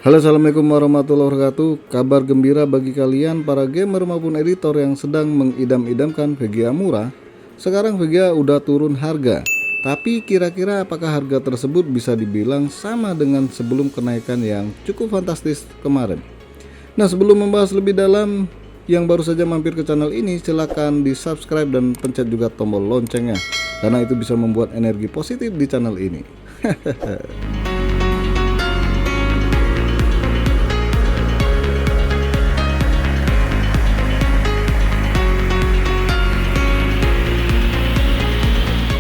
Halo, assalamualaikum warahmatullahi wabarakatuh. Kabar gembira bagi kalian para gamer maupun editor yang sedang mengidam-idamkan VGA murah. Sekarang VGA udah turun harga. Tapi kira-kira apakah harga tersebut bisa dibilang sama dengan sebelum kenaikan yang cukup fantastis kemarin? Nah, sebelum membahas lebih dalam, yang baru saja mampir ke channel ini silahkan di subscribe dan pencet juga tombol loncengnya, karena itu bisa membuat energi positif di channel ini.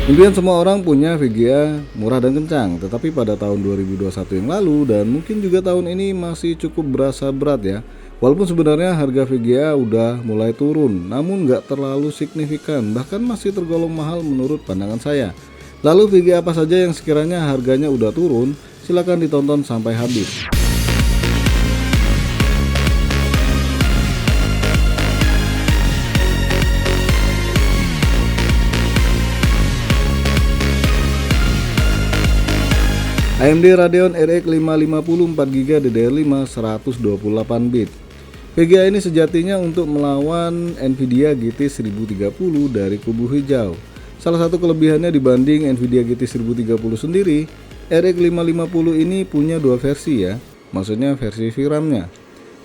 Impian semua orang punya VGA murah dan kencang, tetapi pada tahun 2021 yang lalu dan mungkin juga tahun ini masih cukup berasa berat ya. Walaupun sebenarnya harga VGA udah mulai turun, namun nggak terlalu signifikan, bahkan masih tergolong mahal menurut pandangan saya. Lalu VGA apa saja yang sekiranya harganya udah turun? Silahkan ditonton sampai habis. AMD Radeon RX 550 4GB DDR5 128 bit. VGA ini sejatinya untuk melawan Nvidia GT 1030 dari kubu hijau. Salah satu kelebihannya dibanding Nvidia GT 1030 sendiri, RX 550 ini punya dua versi ya. Maksudnya versi VRAM-nya.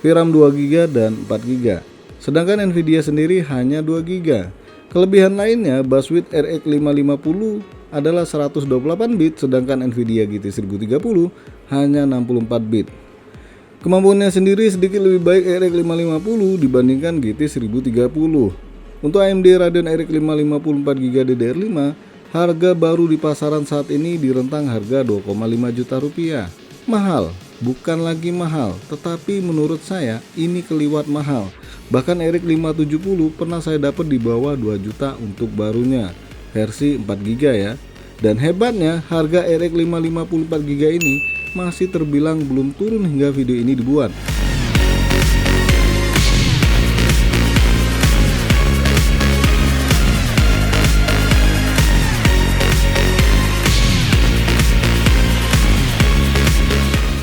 VRAM 2GB dan 4GB. Sedangkan Nvidia sendiri hanya 2GB. Kelebihan lainnya, buswidth RX 550 adalah 128 bit, sedangkan Nvidia GT 1030 hanya 64 bit. Kemampuannya sendiri sedikit lebih baik RX 550 dibandingkan GT 1030. Untuk AMD Radeon RX 550 4GB DDR5, harga baru di pasaran saat ini di rentang harga 2,5 juta rupiah. Mahal, bukan lagi mahal, tetapi menurut saya ini keliwat mahal. Bahkan RX 570 pernah saya dapat di bawah 2 juta untuk barunya, versi 4GB ya. Dan hebatnya harga RX 550 4GB ini masih terbilang belum turun hingga video ini dibuat.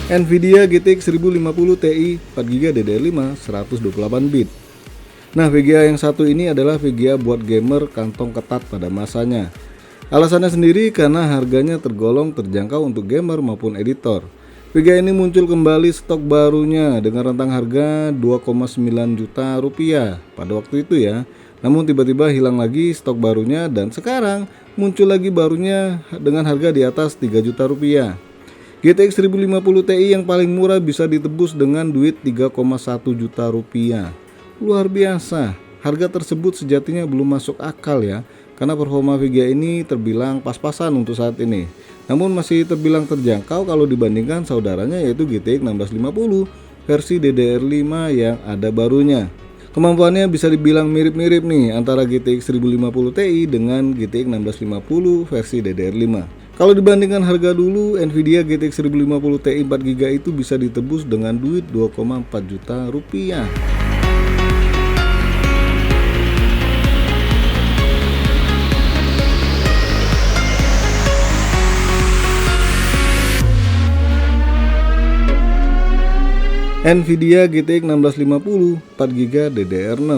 Nvidia GTX 1050 Ti 4GB DDR5 128 bit. Nah, VGA yang satu ini adalah VGA buat gamer kantong ketat pada masanya. Alasannya sendiri karena harganya tergolong terjangkau untuk gamer maupun editor. VGA ini muncul kembali stok barunya dengan rentang harga 2,9 juta rupiah pada waktu itu ya. Namun tiba-tiba hilang lagi stok barunya dan sekarang muncul lagi barunya dengan harga di atas 3 juta rupiah. GTX 1050 Ti yang paling murah bisa ditebus dengan duit 3,1 juta rupiah. Luar biasa, harga tersebut sejatinya belum masuk akal ya, karena performa VGA ini terbilang pas-pasan untuk saat ini. Namun masih terbilang terjangkau kalau dibandingkan saudaranya yaitu GTX 1650 versi DDR5 yang ada barunya. Kemampuannya bisa dibilang mirip-mirip nih antara GTX 1050 Ti dengan GTX 1650 versi DDR5. Kalau dibandingkan harga dulu, Nvidia GTX 1050 Ti 4GB itu bisa ditebus dengan duit 2,4 juta rupiah. Nvidia GTX 1650 4GB DDR6.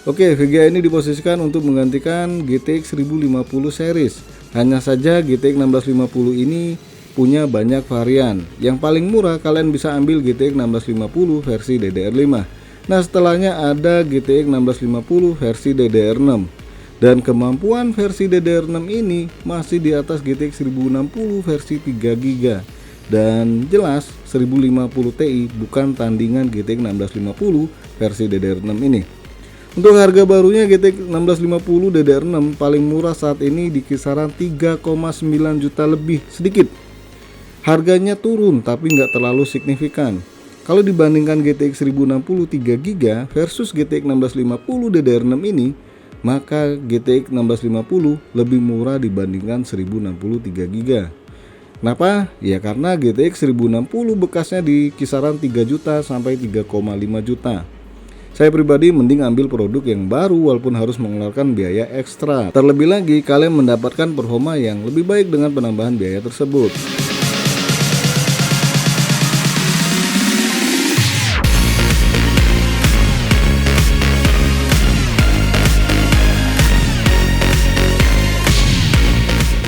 Oke, VGA ini diposisikan untuk menggantikan GTX 1050 series. Hanya saja GTX 1650 ini punya banyak varian. Yang paling murah kalian bisa ambil GTX 1650 versi DDR5. Nah, setelahnya ada GTX 1650 versi DDR6. Dan kemampuan versi DDR6 ini masih di atas GTX 1060 versi 3GB. Dan jelas 1050 Ti bukan tandingan GTX 1650 versi DDR6 ini. Untuk harga barunya GTX 1650 DDR6 paling murah saat ini di kisaran 3,9 juta lebih sedikit. Harganya turun tapi nggak terlalu signifikan. Kalau dibandingkan GTX 1060 3GB versus GTX 1650 DDR6 ini, maka GTX 1650 lebih murah dibandingkan 1060 3GB. Kenapa? Ya karena GTX 1060 bekasnya di kisaran 3 juta sampai 3,5 juta. Saya pribadi mending ambil produk yang baru walaupun harus mengeluarkan biaya ekstra. Terlebih lagi kalian mendapatkan performa yang lebih baik dengan penambahan biaya tersebut.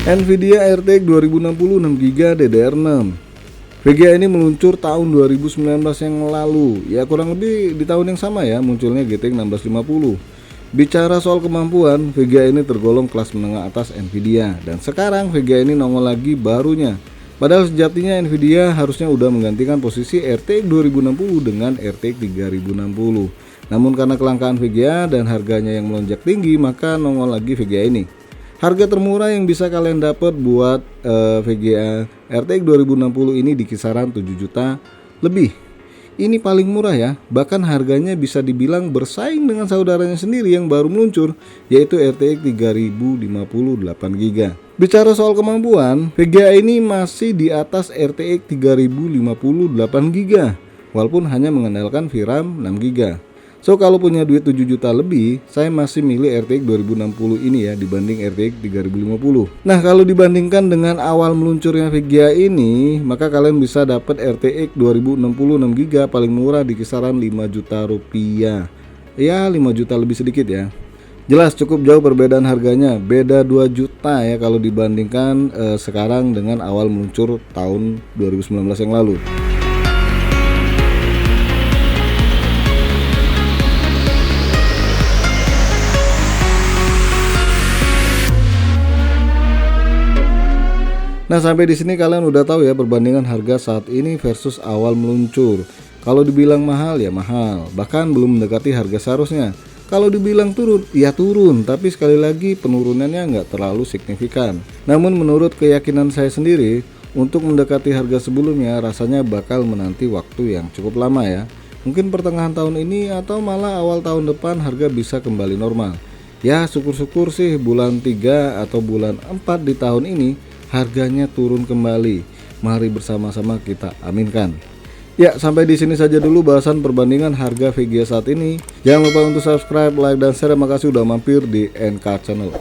Nvidia RTX 2060 6GB DDR6. VGA ini meluncur tahun 2019 yang lalu, ya kurang lebih di tahun yang sama ya munculnya GTX 1650. Bicara soal kemampuan, VGA ini tergolong kelas menengah atas Nvidia, dan sekarang VGA ini nongol lagi barunya. Padahal sejatinya Nvidia harusnya udah menggantikan posisi RTX 2060 dengan RTX 3060. Namun karena kelangkaan VGA dan harganya yang melonjak tinggi, maka nongol lagi VGA ini. Harga termurah yang bisa kalian dapat buat VGA RTX 2060 ini di kisaran 7 juta lebih. Ini paling murah ya, bahkan harganya bisa dibilang bersaing dengan saudaranya sendiri yang baru meluncur, yaitu RTX 3050 8GB. Bicara soal kemampuan, VGA ini masih di atas RTX 3050 8GB, walaupun hanya mengandalkan VRAM 6GB. So kalau punya duit 7 juta lebih, saya masih milih RTX 2060 ini ya dibanding RTX 3050. Nah, kalau dibandingkan dengan awal meluncurnya VGA ini, maka kalian bisa dapat RTX 2060 6GB paling murah di kisaran 5 juta rupiah. Ya, 5 juta lebih sedikit ya. Jelas cukup jauh perbedaan harganya, beda 2 juta ya kalau dibandingkan sekarang dengan awal meluncur tahun 2019 yang lalu. Nah, sampai di sini kalian udah tahu ya perbandingan harga saat ini versus awal meluncur. Kalau dibilang mahal ya mahal, bahkan belum mendekati harga seharusnya. Kalau dibilang turun, ya turun, tapi sekali lagi penurunannya nggak terlalu signifikan. Namun menurut keyakinan saya sendiri, untuk mendekati harga sebelumnya rasanya bakal menanti waktu yang cukup lama ya. Mungkin pertengahan tahun ini atau malah awal tahun depan harga bisa kembali normal. Ya syukur-syukur sih bulan 3 atau bulan 4 di tahun ini harganya turun kembali. Mari bersama-sama kita aminkan. Ya, sampai di sini saja dulu bahasan perbandingan harga VGA saat ini. Jangan lupa untuk subscribe, like, dan share. Terima kasih udah mampir di NK Channel.